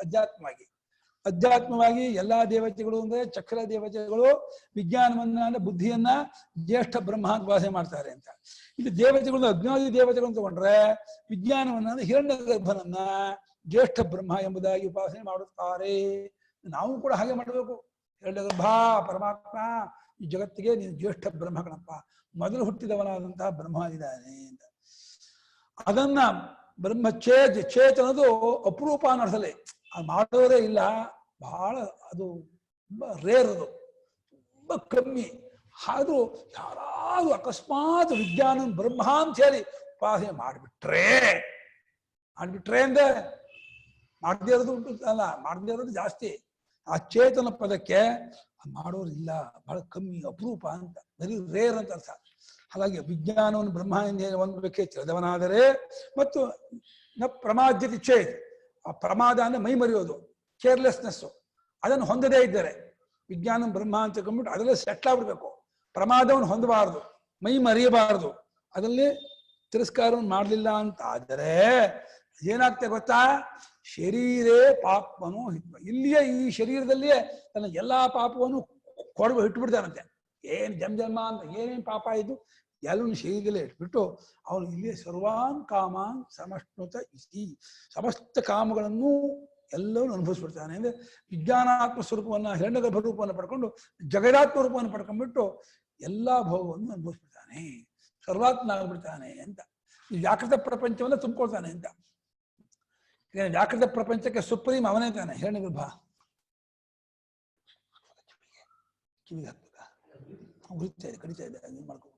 ಅಧ್ಯಾತ್ಮವಾಗಿ ಎಲ್ಲಾ ದೇವತೆಗಳು ಅಂದ್ರೆ ಚಕ್ರ ದೇವತೆಗಳು ವಿಜ್ಞಾನವನ್ನ ಅಂದ್ರೆ ಬುದ್ಧಿಯನ್ನ ಜ್ಯೇಷ್ಠ ಬ್ರಹ್ಮ ಅಂತ ಉಪಾಸನೆ ಮಾಡ್ತಾರೆ ಅಂತ. ಇಲ್ಲಿ ದೇವತೆಗಳು ಅಜ್ಞಾದಿ ದೇವತೆಗಳು ತಗೊಂಡ್ರೆ ವಿಜ್ಞಾನವನ್ನ ಅಂದ್ರೆ ಹಿರಣ್ಯಗರ್ಭನನ್ನ ಜ್ಯೇಷ್ಠ ಬ್ರಹ್ಮ ಎಂಬುದಾಗಿ ಉಪಾಸನೆ ಮಾಡುತ್ತಾರೆ. ನಾವು ಕೂಡ ಹಾಗೆ ಮಾಡಬೇಕು. ಹಿರಣ್ಯಗರ್ಭ ಪರಮಾತ್ಮ ಈ ಜಗತ್ತಿಗೆ ನೀನು ಜ್ಯೇಷ್ಠ ಬ್ರಹ್ಮ ಕಣಪ್ಪ, ಮೊದಲು ಹುಟ್ಟಿದವನಾದಂತಹ ಬ್ರಹ್ಮ ಇದ್ದಾನೆ ಅಂತ. ಅದನ್ನ ಬ್ರಹ್ಮ ಚೇತ್ ಅನ್ನೋದು ಅಪರೂಪ ಅನ್ನೋದ್ರಲ್ಲಿ ಅದು ಮಾಡೋರೇ ಇಲ್ಲ, ಬಹಳ ಅದು ತುಂಬ ರೇರ್, ಅದು ತುಂಬ ಕಮ್ಮಿ. ಆದ್ರೂ ಯಾರಾದ್ರೂ ಅಕಸ್ಮಾತ್ ವಿಜ್ಞಾನ ಬ್ರಹ್ಮ ಅಂತ ಹೇಳಿ ಉಪಾಸನೆ ಮಾಡಿಬಿಟ್ರೆ ಅಂದ್ರೆ ಮಾಡದೇ ಇರೋದು ಉಂಟು ಅಲ್ಲ, ಮಾಡದೇ ಇರೋದು ಜಾಸ್ತಿ. ಆ ಚೇತನ ಪದಕ್ಕೆ ಮಾಡೋರು ಇಲ್ಲ, ಬಹಳ ಕಮ್ಮಿ, ಅಪರೂಪ ಅಂತ, ವೆರಿ ರೇರ್ ಅಂತ ಅರ್ಥ. ಹಾಗಾಗಿ ವಿಜ್ಞಾನವನ್ನು ಬ್ರಹ್ಮ ಹೊಂದಬೇಕೆ ತಿಳಿದವನಾದರೆ, ಮತ್ತು ನ ಪ್ರಮಾದ್ಯತಿ ಚೇತ್, ಆ ಪ್ರಮಾದ ಅಂದ್ರೆ ಮೈ ಮರೆಯೋದು, ಕೇರ್ಲೆಸ್ನೆಸ್, ಅದನ್ನು ಹೊಂದದೇ ಇದ್ದರೆ ವಿಜ್ಞಾನ ಬ್ರಹ್ಮ ಅಂತ ತಿಳ್ಕೊಂಡ್ಬಿಟ್ಟು ಅದರಲ್ಲೇ ಸೆಟ್ಲ್ ಆಗ್ಬಿಡ್ಬೇಕು. ಪ್ರಮಾದವನ್ನು ಹೊಂದಬಾರದು, ಮೈ ಮರೆಯಬಾರದು, ಅದರಲ್ಲಿ ತಿರಸ್ಕಾರವನ್ನು ಮಾಡಲಿಲ್ಲ ಅಂತ ಆದರೆ ಏನಾಗ್ತದೆ ಗೊತ್ತಾ? ಶರೀರೇ ಪಾಪನು ಹಿತ್ವ, ಇಲ್ಲಿಯೇ ಈ ಶರೀರದಲ್ಲಿಯೇ ತನ್ನ ಎಲ್ಲಾ ಪಾಪವನ್ನು ಕೊಡಬ ಇಟ್ಬಿಡ್ತಾನಂತೆ. ಏನ್ ಜನ್ಮ ಅಂತ ಏನೇನ್ ಪಾಪ ಇದ್ದು ಎಲ್ಲವನ್ನು ಶರೀರದಲ್ಲೇ ಇಟ್ಬಿಟ್ಟು ಅವನು ಇಲ್ಲಿಯೇ ಸರ್ವಾನ್ ಕಾಮಾನ್ ಸಮಷ್ಣುತ ಇತಿ, ಸಮಸ್ತ ಕಾಮಗಳನ್ನು ಎಲ್ಲವೂ ಅನುಭವಿಸ್ಬಿಡ್ತಾನೆ. ಅಂದ್ರೆ ವಿಜ್ಞಾನಾತ್ಮ ಸ್ವರೂಪವನ್ನ ಹಿರಣ್ಯಗರ್ಭ ರೂಪವನ್ನು ಪಡ್ಕೊಂಡು ಜಗದಾತ್ಮ ರೂಪವನ್ನು ಪಡ್ಕೊಂಡ್ಬಿಟ್ಟು ಎಲ್ಲಾ ಭೋಗವನ್ನು ಅನುಭವಿಸ್ಬಿಡ್ತಾನೆ, ಸರ್ವಾತ್ಮ ಆಗ್ಬಿಡ್ತಾನೆ ಅಂತ. ಈ ವ್ಯಾಕೃತ ಪ್ರಪಂಚವನ್ನ ತುಂಬಿಕೊಳ್ತಾನೆ ಅಂತ. ವ್ಯಾಕೃತ ಪ್ರಪಂಚಕ್ಕೆ ಸುಪ್ರೀಂ ಅವನೇ ತಾನೆ ಹಿರಣ್ಯಗರ್ಭ. ಕಿವಿಗೆ ಹಾಕ್ತದ, ಉರಿತಾ ಇದೆ, ಕಡಿತಾ ಇದೆ, ಅದನ್ನ ಮಾಡ್ಕೊ.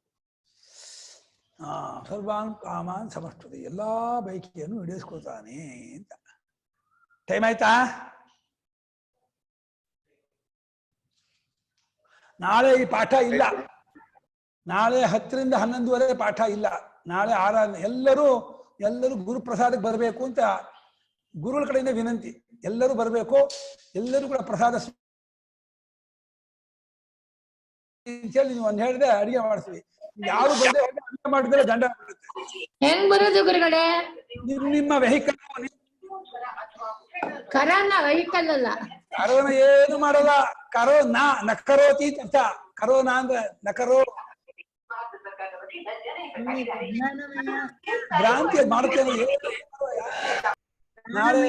ಸರ್ವಾನ್ ಕಾಮಾನ್ ಸಮಷ್ಟಿದೆ, ಎಲ್ಲಾ ಬೈಕಿಯನ್ನು ಈಡೇರಿಸ್ಕೊಳ್ತಾನೆ ಅಂತ. ಟೈಮ್ ಆಯ್ತಾ? ನಾಳೆ ಈ ಪಾಠ ಇಲ್ಲ, ನಾಳೆ 10ರಿಂದ 11ವರೆಗೆ ಪಾಠ ಇಲ್ಲ. ನಾಳೆ ಆರಾಧನೆ, ಎಲ್ಲರೂ ಗುರುಪ್ರಸಾದಕ್ಕೆ ಬರಬೇಕು ಅಂತ ಗುರುಗಳ ಕಡೆಯಿಂದ ವಿನಂತಿ. ಎಲ್ಲರೂ ಬರಬೇಕು, ಎಲ್ಲರೂ ಕೂಡ ಪ್ರಸಾದ ಹೇಳಿ ನೀವು ಒಂದು ಹೇಳಿದ್ರೆ ಅಡಿಗೆ ಮಾಡಿಸ್ತೀವಿ. ಯಾರು ಬಂದ್ರೆ ಅಡಿಗೆ ಮಾಡಿದ್ರೆ ದಂಡ ಆಗ್ಬಿಡುತ್ತೆ. ಹೆಂಗ್ ಬರೋದು ಗುರುಗಳೇ? ನಿಮ್ಮ ವೆಹಿಕಲ್, ಕರೋನಾ ವೆಹಿಕಲ್ ಅಲ್ಲ, ಕರೋನ ಏನು ಮಾಡಲ್ಲ. ಕರೋನಾ ನಕರೋತಿ ಅಂತ, ಕರೋನಾ ಅಂದ್ರೆ ನಕರೋ ಭ್ರಾಂತಿ ಮಾಡುತ್ತೇನೆ. ನಾಳೆ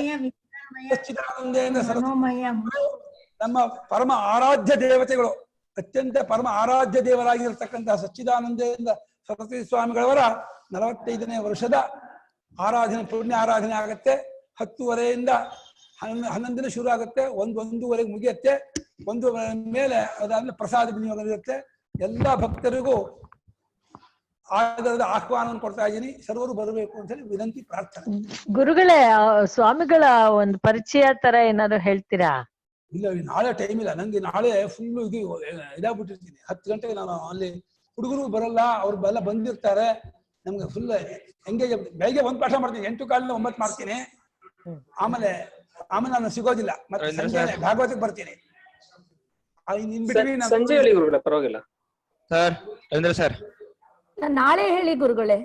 ನಮ್ಮ ಪರಮ ಆರಾಧ್ಯ ದೇವತೆಗಳು, ಅತ್ಯಂತ ಪರಮ ಆರಾಧ್ಯ ದೇವರಾಗಿರ್ತಕ್ಕಂತಹ ಸಚ್ಚಿದಾನಂದದಿಂದ ಸರಸ್ವತಿ ಸ್ವಾಮಿಗಳವರ 45ನೇ ವರ್ಷದ ಆರಾಧನೆ, ಪುಣ್ಯ ಆರಾಧನೆ ಆಗತ್ತೆ. 10:30ಯಿಂದ 11 ಶುರು ಆಗುತ್ತೆ, 1-1:30 ಮುಗಿಯುತ್ತೆ. 1 ಮೇಲೆ ಅದಾದ್ಮೇಲೆ ಪ್ರಸಾದ ವಿನಿಯೋಗ ಇರುತ್ತೆ. ಎಲ್ಲ ಭಕ್ತರಿಗೂ ಆಧಾರದ ಆಹ್ವಾನ ಕೊಡ್ತಾ ಇದ್ದೀನಿ, ಸರ್ವರು ಬರಬೇಕು ಅಂತ ಹೇಳಿ ವಿನಂತಿ, ಪ್ರಾರ್ಥನೆ. ಗುರುಗಳೇ, ಸ್ವಾಮಿಗಳ ಒಂದು ಪರಿಚಯ ತರ ಏನಾದ್ರು ಹೇಳ್ತೀರಾ? ಇಲ್ಲ, ನಾಳೆ ಟೈಮ್ ಇಲ್ಲ ನಂಗೆ. ನಾಳೆ ಫುಲ್ ಇದು ಇದಾಗ್ಬಿಟ್ಟಿರ್ತೀನಿ. 10 ಗಂಟೆಗೆ ನಾನು ಅಲ್ಲಿ, ಹುಡುಗರು ಬರಲ್ಲ, ಅವ್ರು ಎಲ್ಲ ಬಂದಿರ್ತಾರೆ. ನಮ್ಗೆ ಫುಲ್ ಎಂಗೇಜ್. ಬೆಳಗ್ಗೆ 1 ಪಾಠ ಮಾಡ್ತೀನಿ, 8:15 9 ಮಾಡ್ತೀನಿ. ಆಮೇಲೆ ನಾನು ಸಿಗೋದಿಲ್ಲ. ಮತ್ತೆ ಸಂಜೆ ಭಾಗವತಕ್ಕೆ ಬರ್ತೀನಿ. ಸಂಜೆ ಹೇಳಿ ಗುರುಗಳೇ, ಪರವಾಗಿಲ್ಲ ಸರ್. ರವೀಂದ್ರ ಸರ್, ನಾಳೆ ಹೇಳಿ ಗುರುಗಳೇ.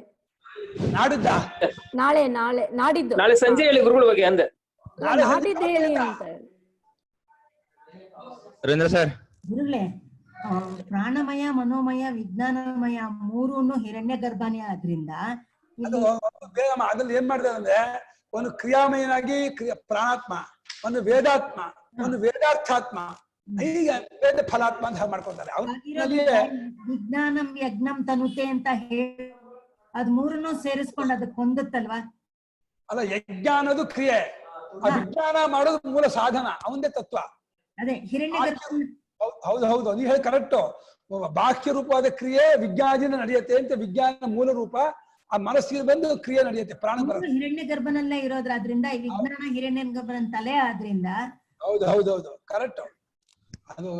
ನಾಡಿದ್ದ ನಾಳೆ ನಾಡಿದ್ದು ನಾಳೆ ಸಂಜೆ ಹೇಳಿ ಗುರುಗಳ ಬಗ್ಗೆ ಅಂದೆ. ನಾಡಿದ್ದು ಹೇಳಿ ಅಂತ. ರವೀಂದ್ರ ಸರ್, ಗುರುಗಳೇ, ಪ್ರಾಣಮಯ, ಮನೋಮಯ, ವಿಜ್ಞಾನಮಯ ಮೂರೂನು ಹಿರಣ್ಯ ಗರ್ಭನೇ ಆದ್ರಿಂದ ಅದ್ರಲ್ಲಿ ಏನ್ ಮಾಡ್ತಾರೆ ಅಂದ್ರೆ, ಒಂದು ಕ್ರಿಯಾಮಯನಾಗಿ ಪ್ರಾಣಾತ್ಮ, ಒಂದು ವೇದಾತ್ಮ, ಒಂದು ವೇದಾರ್ಥಾತ್ಮ, ಹೀಗೆ ವೇದ ಫಲಾತ್ಮ ಅಂತ ಮಾಡ್ಕೊತಾರೆ. ವಿಜ್ಞಾನಂ ಯಜ್ಞಂ ತನುತೆ ಅಂತ ಹೇಳಿ ಅದ್ ಮೂರನ್ನು ಸೇರಿಸ್ಕೊಂಡು ಅದಕ್ಕೆ ಹೊಂದುತ್ತಲ್ವಾ? ಅಲ್ಲ, ಯಜ್ಞ ಅನ್ನೋದು ಕ್ರಿಯೆ, ಆ ವಿಜ್ಞಾನ ಮಾಡೋದು ಮೂಲ ಸಾಧನ, ಅವಂದೇ ತತ್ವ. ಅದೇ ಹಿರಣ್ಯ. ಹೌದು, ನೀವು ಹೇಳಿ ಕರೆಕ್ಟು. ಬಾಹ್ಯ ರೂಪವಾದ ಕ್ರಿಯೆ ವಿಜ್ಞಾನದಿಂದ ನಡೆಯುತ್ತೆ ಅಂತ. ವಿಜ್ಞಾನ ಮೂಲ ರೂಪ, ಆ ಮನಸ್ಸಿಗೆ ಬಂದು ಕ್ರಿಯೆ ನಡೆಯುತ್ತೆ, ಪ್ರಾಣ ಬರುತ್ತೆ. ಹಿರಣ್ಯ ಗರ್ಭನಲ್ಲೇ ಇರೋದ್ರಾದ್ರಿಂದ ಈ ವಿಜ್ಞಾನ ಹಿರಣ್ಯ ಗರ್ಭನ ತಲೆ ಆದ್ರಿಂದ ಹೌದು ಹೌದು ಹೌದು ಕರೆಕ್ಟ್. ಅದು